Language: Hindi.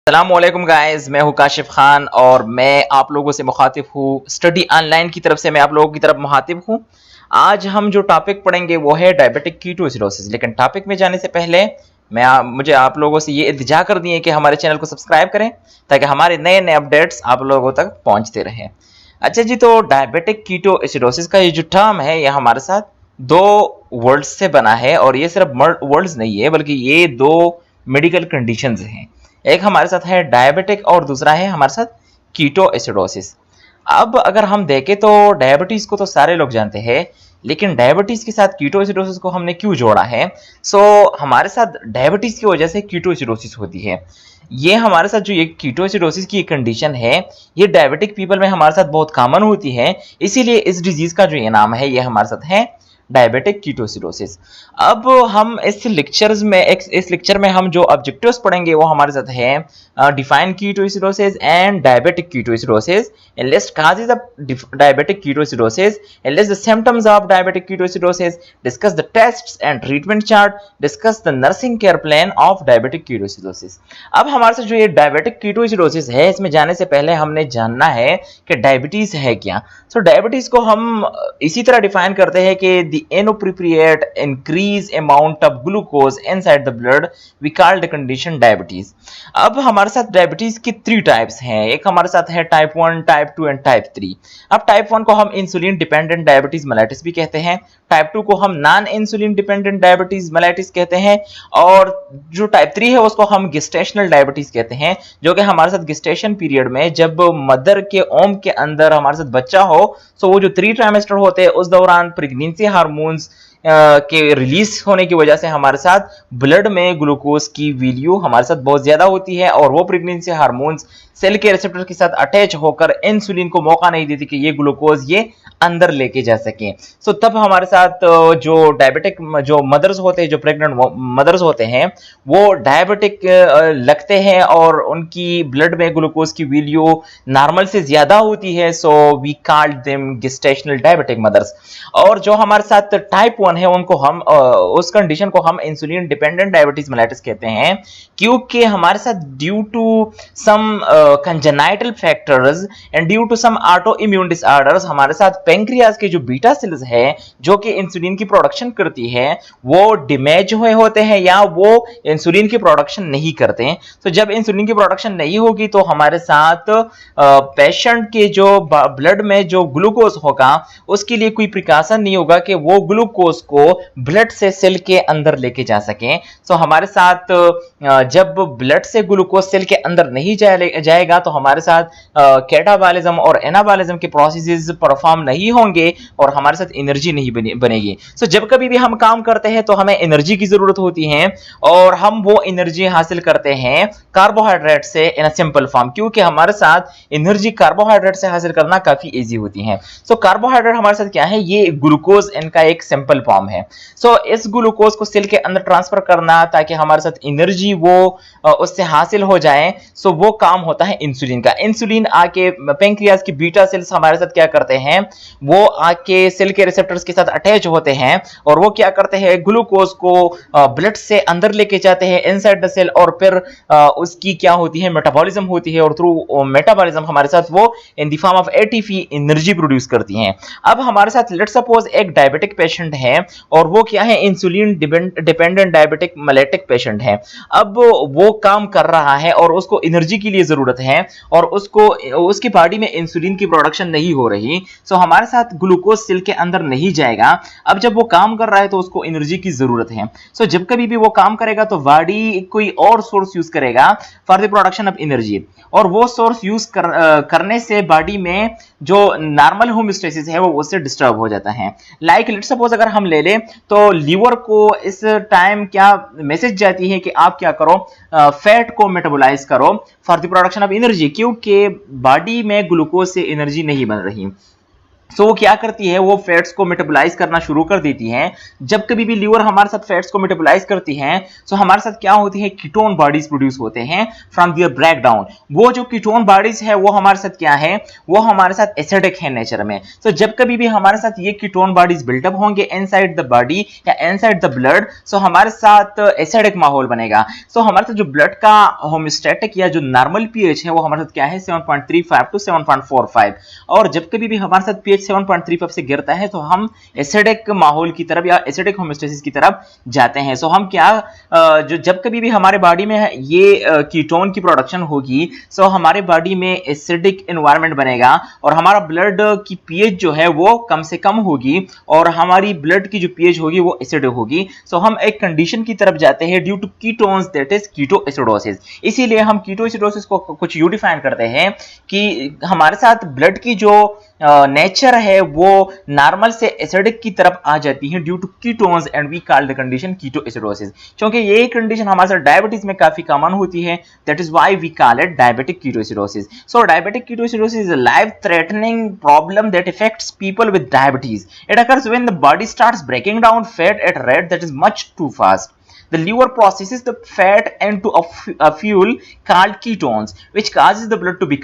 अस्सलामुअलैकुम गाइस, मैं हूं काशिफ खान और मैं आप लोगों से मुखातिब हूं। स्टडी ऑनलाइन की तरफ से मैं आप लोगों की तरफ मुखातिब हूं। आज हम जो टॉपिक पढ़ेंगे वो है डायबिटिक कीटोसिडोसिस। लेकिन टॉपिक में जाने से पहले मुझे आप लोगों से ये इल्तिजा कर दी है कि हमारे चैनल को सब्सक्राइब करें ताकि हमारे नए नए अपडेट्स आप लोगों तक पहुंचते रहें। अच्छा जी, तो डायबिटिक कीटोसिडोसिस का ये जो टर्म है ये हमारे साथ दो वर्ड्स से बना है और ये सिर्फ वर्ड्स नहीं है बल्कि ये दो मेडिकल कंडीशंस हैं। एक हमारे साथ है डायबिटिक और दूसरा है हमारे साथ कीटोएसिडोसिस। अब अगर हम देखें तो डायबिटीज को तो सारे लोग जानते हैं, लेकिन डायबिटीज के साथ कीटोएसिडोसिस को हमने क्यों जोड़ा है? हमारे साथ डायबिटीज की वजह से कीटोएसिडोसिस होती है। ये हमारे साथ जो ये कीटोएसिडोसिस की कंडीशन है ये डायबिटिक पीपल में हमारे साथ बहुत कॉमन होती है, इसीलिए इस डिजीज का जो ये नाम है ये हमारे साथ है डायबिटिक कीटोसिडोसिस। अब हम इस लेक्चर में हम जो ऑब्जेक्टिव्स पढ़ेंगे वो हमारे साथ है define ketoacidosis and diabetic ketoacidosis, list causes of diabetic ketoacidosis, list the symptoms of diabetic ketoacidosis, discuss the tests and treatment chart, discuss the nursing care plan of diabetic ketoacidosis। अब हमारे साथ जो ये डायबिटिक कीटोसिडोसिस है इसमें जाने से पहले हमने जानना है कि डायबिटीज है क्या। डायबिटीज को हम इसी तरह डिफाइन करते हैं कि the inappropriate increase amount of glucose inside the blood we call the condition diabetes। अब हमारे साथ डायबिटीज की 3 टाइप्स हैं। एक हमारे साथ है टाइप 1, टाइप 2 एंड टाइप 3। अब टाइप 1 को हम इंसुलिन डिपेंडेंट डायबिटीज मेलाइटिस भी कहते हैं, टाइप 2 को हम non insulin dependent diabetes mellitus कहते हैं, और जो टाइप 3 है उसको हम गेस्टेशनल डायबिटीज कहते हैं, जो कि हमारे साथ गेस्टेशन पीरियड में जब मदर के ओम के अंदर हमारे साथ बच्चा हो वो जो 3 ट्राइमेस्टर होते हैं उस दौरान प्रेगनेंसी हार्मोन्स के रिलीज होने की वजह से हमारे साथ ब्लड में ग्लूकोज की वैल्यू हमारे साथ बहुत ज्यादा होती है और वो प्रेगनेंसी हार्मोन्स सेल के रिसेप्टर के साथ अटैच होकर इंसुलिन को मौका नहीं देती कि ये ग्लूकोज ये अंदर लेके जा सके। तब हमारे साथ जो डायबिटिक जो मदर्स होते हैं, जो प्रेग्नेंट मदर्स होते हैं वो डायबिटिक लगते हैं और उनकी ब्लड में ग्लूकोज की वैल्यू नॉर्मल से ज्यादा होती है, we called them gestational diabetic mothers. और जो हमारे साथ टाइप 1 है उनको हम उस कंडीशन को हम इंसुलिन डिपेंडेंट डायबिटीज मेलाइटिस कहते हैं, क्योंकि हमारे साथ due to some congenital factors and due to some autoimmune disorders हमारे साथ पेंक्रियाज के जो बीटा सेल्स है जो कि इंसुलिन की प्रोडक्शन करती है वो डैमेज हुए होते हैं या वो इंसुलिन की प्रोडक्शन नहीं करते हैं। जब इंसुलिन की प्रोडक्शन नहीं होगी तो हमारे साथ पेशेंट के जो ब्लड में जो ग्लूकोज होगा उसके लिए कोई प्रिकॉशन नहीं होगा कि वो ग्लूकोज को ब्लड से सेल के अंदर लेके जा सके। हमारे साथ जब ब्लड से ग्लूकोज सेल के अंदर नहीं जाएगा तो हमारे साथ कैटाबॉलिज्म और एनाबॉलिज्म के प्रोसेसेस परफॉर्म नहीं होंगे और हमारे साथ एनर्जी नहीं बनेगी। जब कभी भी हम काम करते हैं तो हमें एनर्जी की जरूरत होती है और हम वो एनर्जी हासिल करते हैं कार्बोहाइड्रेट से इन अ सिंपल फॉर्म, क्योंकि हमारे साथ एनर्जी कार्बोहाइड्रेट से हासिल करना काफी इजी होती है। कार्बोहाइड्रेट हमारे साथ क्या है, ये ग्लूकोज इनका एक सिंपल फॉर्म है। इस ग्लूकोज को सेल के अंदर ट्रांसफर करना ताकि हमारे साथ एनर्जी वो उससे हासिल हो जाए, वो काम होता है इंसुलिन का। इंसुलिन आके पेंक्रियाज की बीटा सेल्स हमारे साथ क्या करते हैं, वो आके सेल के रिसेप्टर्स के साथ अटैच होते हैं और वो क्या करते हैं ग्लूकोज को ब्लड से अंदर लेके जाते हैं इनसाइड द सेल, और फिर उसकी क्या होती है मेटाबॉलिज्म होती है और थ्रू मेटाबॉलिज्म हमारे साथ वो in the form of ATP energy produce करती हैं। अब हमारे साथ लेट्स सपोज एक डायबिटिक पेशेंट है और वो क्या है इंसुलिन डिपेंडेंट डायबिटिक मेलाइटिक पेशेंट है। अब वो काम कर रहा है और उसको एनर्जी के लिए जरूरत है और उसकी बॉडी में इंसुलिन की प्रोडक्शन नहीं हो रही, हमारे साथ ग्लूकोज सेल के अंदर नहीं जाएगा। अब जब वो काम कर रहा है तो उसको एनर्जी की जरूरत है। जब कभी भी वो काम करेगा तो बॉडी कोई और सोर्स यूज करेगा for the production of energy, और वो सोर्स यूज करने से बॉडी में जो नॉर्मल होमोस्टेसिस है वो उससे डिस्टर्ब हो जाता है। लाइक लेट्स सपोज अगर हम ले लें तो लीवर को इस टाइम क्या मैसेज जाती है कि आप क्या करो, फैट को मेटाबोलाइज करो for the production of energy, क्योंकि बॉडी में ग्लूकोज से एनर्जी नहीं बन रही। सो वो क्या करती है, वो फैट्स को मेटाबोलाइज करना शुरू कर देती है। जब कभी भी लीवर हमारे साथ फैट्स को मेटाबोलाइज करती है, तो हमारे साथ क्या होती है, कीटोन बॉडीज प्रोड्यूस होते हैं फ्रॉम देयर ब्रेकडाउन। वो जो कीटोन बॉडीज है वो हमारे साथ क्या है, वो हमारे साथ एसिडिक है नेचर में। सो जब कभी भी हमारे साथ ये कीटोन बॉडीज बिल्डअप होंगे इनसाइड द बॉडी या इनसाइड द ब्लड, सो हमारे साथ एसिडिक माहौल बनेगा। सो हमारे साथ जो ब्लड का होम्योस्टैटिक या जो नॉर्मल पीएच है वो हमारे साथ क्या है, 7.35 टू 7.45। और जब कभी भी हमारे साथ पीएच 7.35 से गिरता है तो हम एसिडिक माहौल की तरफ या एसिडिक होमोस्टेसिस की तरफ जाते हैं। सो हम क्या, जो जब कभी भी हमारे बॉडी में ये कीटोन की प्रोडक्शन होगी, सो हमारे बॉडी में एसिडिक एनवायरनमेंट बनेगा और हमारा ब्लड की पीएच जो है वो कम से कम होगी और हमारी ब्लड की जो पीएच होगी वो एसिडिक होगी। सो हम एक कंडीशन की तरफ जाते हैं due to ketones, that is ketoacidosis. इसीलिए हम कीटोएसिडोसिस को कुछ यू डिफाइन करते हैं कि हमारे साथ ब्लड की जो नेचर है वो नॉर्मल से एसिडिक की तरफ आ जाती है due to ketones and we call the condition ketoacidosis. क्योंकि ये कंडीशन हमारे साथ डायबिटीज में काफी कॉमन होती है, that is why we call it diabetic ketoacidosis. So diabetic ketoacidosis is a life threatening problem that affects people with diabetes. It occurs when the body starts breaking down fat at a rate that is much too fast. The liver processes the fat into a fuel called ketones, which causes the blood to become